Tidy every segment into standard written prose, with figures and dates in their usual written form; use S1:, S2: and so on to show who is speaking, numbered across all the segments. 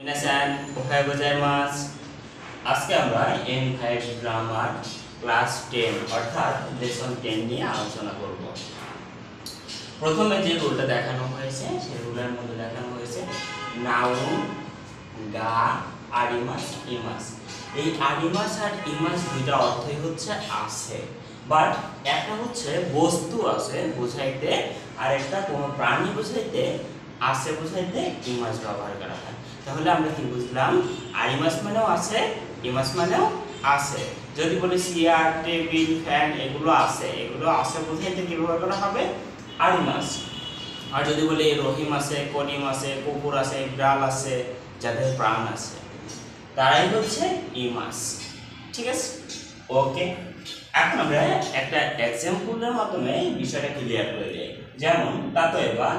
S1: মিনাসান ওহায় গোজাইমাস। আজকে আমরা N5 grammar class 10 অর্থাৎ লেসন 10 নিয়ে আলোচনা করব। প্রথমে যে রুলটা দেখানো হয়েছে সেই রুলের মধ্যে দেখানো হয়েছে নাউন, গা, আরিমাস, ইমাস। এই আরিমাস আর ইমাস দুইটা অর্থই হচ্ছে আছে, বাট একটা হচ্ছে বস্তু আছে বোঝাইতে আর একটা কোনো প্রাণী বোঝাইতে আছে বোঝাইতে ইমাস ব্যবহার করা হয়। তাহলে আমরা কি বুঝলাম? আরিমাস মানেও আছে, ইমাস মানেও আছে। যদি বলি চেয়ার, টেবিল, ফ্যান এগুলো আছে বোঝাইতে কি ব্যবহার করা হবে? আরিমাস। আর যদি বলি রহিম আছে, করিম আছে, কুকুর আছে, বিড়াল আছে, যাদের প্রাণ আছে, তারাই হচ্ছে ইমাস। ঠিক আছে, ওকে। এখন আমরা একটা এক্সাম্পলের মাধ্যমে বিষয়টা ক্লিয়ার করে দিই। যেমন তাতোবা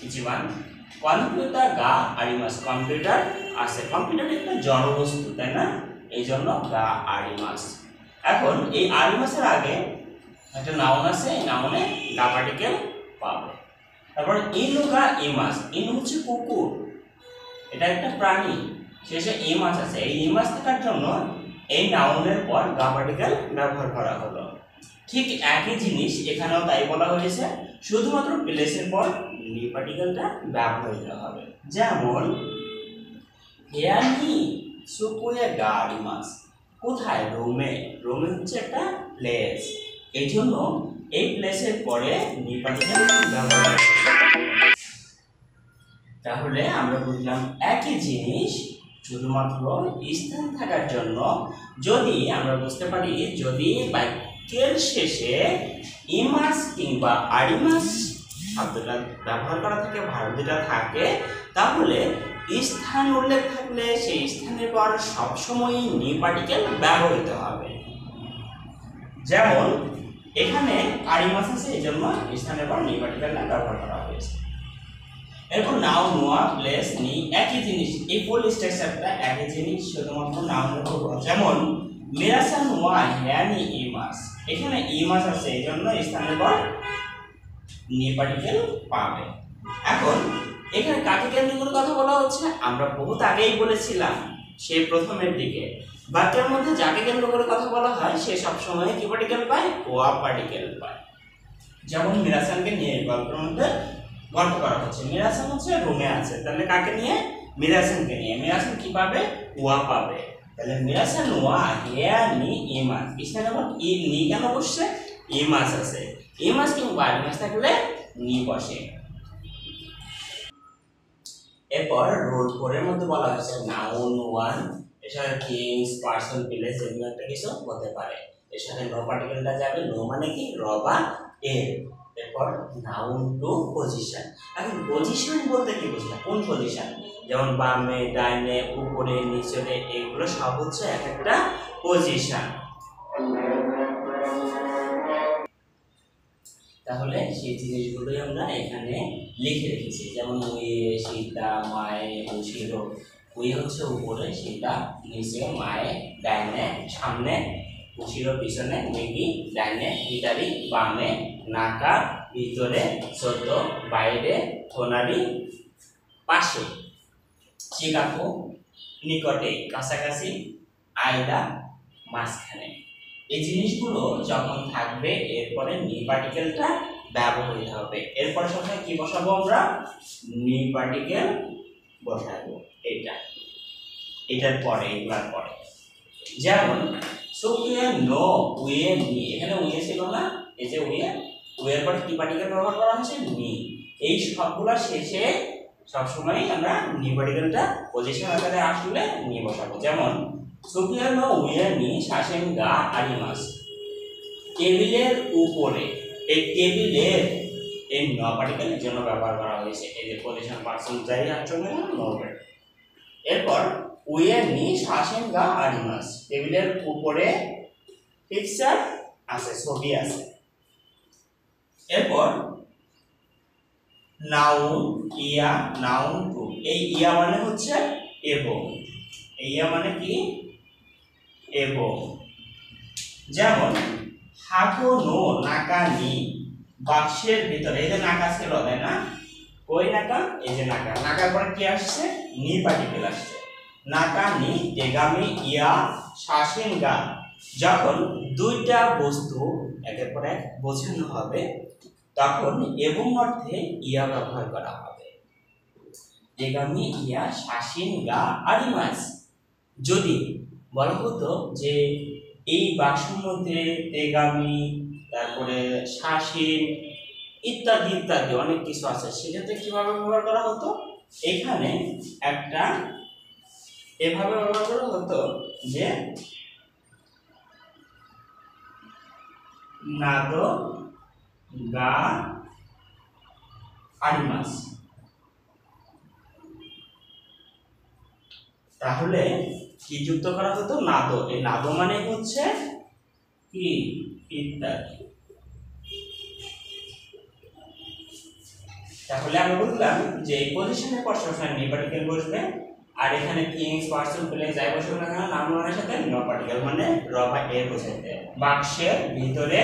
S1: ইচিবান কম্পিউটার গা আরিমাস, কম্পিউটার আছে। কম্পিউটার একটা জড় বস্তু, তাই না? এই জন্য গা আরিমাস। এখন এই আরিমাসের আগে একটা নাউন আছে, এই নাউনে গা পার্টিকেল পাবে। তারপর ইনু গা ইমাস, ইনু হচ্ছে কুকুর, এটা একটা প্রাণী, শেষে ইমাস আছে। এই ইমাস থাকার জন্য এই নাউনের পর গা পার্টিকেল ব্যবহার করা হলো। ঠিক একই জিনিস এখানেও তাই বলা হয়েছে, শুধুমাত্র প্লেসের পর নি পার্টিকেলটা ব্যবহৃত হবে। যেমন হেয়ানি সুকুয়ে গা আরিমাস, কোথায়? রোমে। রোমে হচ্ছে একটা প্লেস, এই জন্য এই প্লেসের পরে নি পার্টিকেল ব্যবহার করা। তাহলে আমরা বুঝলাম একই জিনিস শুধুমাত্র স্থান থাকার জন্য যদি আমরা বুঝতে পারি, যদি বাক্যের শেষে ইমাস কিংবা আরিমাস শব্দটা ব্যবহার করা থাকে, ভার্ব দুটা থাকে, তাহলে স্থান উল্লেখ থাকলে সেই স্থানের পর সবসময় নি পার্টিকেল ব্যবহৃত হবে। যেমন এখানে আরিমাস আছে, এই জন্য স্থানের পর নি পার্টিকেলটা ব্যবহার করা হয়েছে। এরপর নাউন, নোয়া, প্লেস, নি একই জিনিস, এই ফুল স্ট্রাকচারটা একই জিনিস, শুধুমাত্র নাউনের উপর। যেমন মিরাসান নোয়া হ্যানি ইমাস, এখানে ইমাস আছে এই জন্য স্থানের পর নি পার্টিকেল পাবে। এখন এখানে কাকে কেন্দ্র করে কথা বলা হচ্ছে? আমরা বহুত আগেই বলেছিলাম সেই প্রথমের দিকে, বাক্যের মধ্যে যাকে কেন্দ্র করে কথা বলা হয় সে সবসময় কি পার্টিকেল পায়? ওয়া পার্টিকেল পায়। যেমন মিরাসানকে নিয়ে গল্পের মধ্যে গল্প করা হচ্ছে, মিরাসান হচ্ছে রুমে আছে, তাহলে কাকে নিয়ে? মিরাসানকে নিয়ে। মিরাসান কি পাবে? ওয়া পাবে। তাহলে মিরাসান ওয়া হেয়া নি ইমাস, এখানে আবার ই নি কেন বসছে? ইমাস আছে, ইমাস কিংবা আরিমাস থাকলে নি বসে। এরপর রুল 4 এর মধ্যে বলা হয়েছে নাউন ওয়ান এর সাথে থিংস, পারসন, প্লেস এগুলো একটা কিছু হতে পারে, এর সাথে নো পার্টিকেলটা যাবে। নো মানে কি? র বা এর। এরপর নাউন টু পজিশন। এখন পজিশন বলতে কি বুঝলাম? কোন পজিশন? যেমন বামে, ডাইনে, উপরে, নিচে, এগুলো সব হচ্ছে এক একটা পজিশন। তাহলে সেই জিনিসগুলোই আমরা এখানে লিখে রেখেছি। যেমন উয়ে, সীতা, মায়ে, উশিরো। উয়ে হচ্ছে উপরে, সীতা নিচে, মায়ে ডাইনে, সামনে, উশিরো পিছনে, মেগি ডাইনে, হিতারি বামে, নাকা ভিতরে, ছোট বাইরে, থোনারি পাশে, চিকাকো নিকটে, কাছাকাছি, আয়দা মাঝখানে। এই জিনিসগুলো যখন থাকবে এরপরে নি পার্টিকেলটা ব্যবহৃত হবে। এরপর সবসময় কি বসাবো আমরা? নি পার্টিকেল বসাবো, এটার পরে, এগুলার পরে। যেমন সুকিয়ে নো উয়ে নি, এখানে উয়ে ছিল না, এই যে উয়ে, উয়ের পর কি পার্টিকেল ব্যবহার করা হচ্ছে? নি। এই সবগুলা শেষে সবসময় আমরা নি পার্টিকেলটা পজিশন আকারে আসলে নি বসাবো। যেমন সুকিয়ে নো উয়ে নি শাসেন গা আরিমাস, টেবিলের উপরে। এই টেবিলের এই ন পার্টিকেলের জন্য ব্যবহার করা হয়েছে, এই যে পজিশন পারসন যাই আসলে নরমাল। এরপর উয়ে নি শাসেন গা আরিমাস, টেবিলের উপরে পিকচার আছে, ছবি আছে। এরপর নাউন ইয়া, নাউন টু। এই ইয়া মানে হচ্ছে এবং, এই ইয়া মানে কি? এবং। যেমন হাকো নো নাকা নি, বাক্সের ভিতরে, এই যে নাকা ছিল তাই না, কই নাকা, এই যে নাকা, নাকার পরে কি আসছে, নি পার্টিকেল আসছে। নাকা নি তেগামি ইয়া শাসিন গা। যখন দুইটা বস্তু একের পর এক বোঝানো হবে তখন এবং অর্থে ইয়া ব্যবহার করা হবে। তেগামি ইয়া শাসিন গা আরিমাস। যদি বলা হতো যে এই বাক্সের মধ্যে তেগামি, তারপরে শাসিন ইত্যাদি ইত্যাদি অনেক কিছু আছে, সেক্ষেত্রে কিভাবে ব্যবহার করা হতো, এখানে একটা এভাবে ব্যবহার করা হতো যে নাদো গা আরিমাস। তাহলে কি যুক্ত করা হতো, নাদো। এই নাদো মানে হচ্ছে কি, ইত্যাদি। তাহলে আমরা বুঝলাম যে এই পজিশনের পর সবসময় নি পার্টিকেল বসবে, আর এখানে থিংস পার্সন প্লেস যাই বসবে না কেন নাম মানে সাথে নো পার্টিকেল মানে র বা এর বোঝাতে। বাক্সের ভিতরে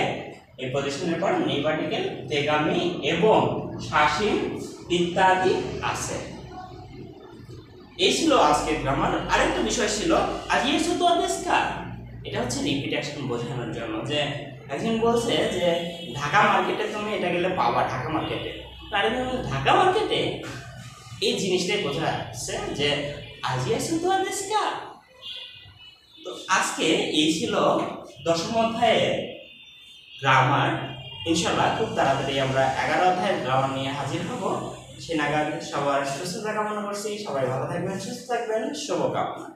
S1: এই পজিশনের পর নি পার্টিকেল তেগামি এবং শাসিন ইত্যাদি আছে। এই ছিল আজকের গ্রামার। আরেকটা বিষয় ছিল আজিয়ে শুধু আদেশকা, এটা হচ্ছে রিপিট অ্যাকশন বোঝানোর জন্য। যে একজন বলছে যে ঢাকা মার্কেটে তুমি এটা গেলে পাবা, ঢাকা মার্কেটে। তার ঢাকা মার্কেটে এই জিনিসটাই বোঝা যাচ্ছে যে আজিয়ে শুধু আদেশকা। তো আজকে এই ছিল দশম অধ্যায়ের গ্রামার। ইনশাআল্লাহ খুব তাড়াতাড়ি আমরা 11 অধ্যায়ের গ্রামার নিয়ে হাজির হব। সে নাগাদ সবার সুস্থতা কামনা করছি। সবাই ভালো থাকবেন, সুস্থ থাকবেন, শুভকামনা।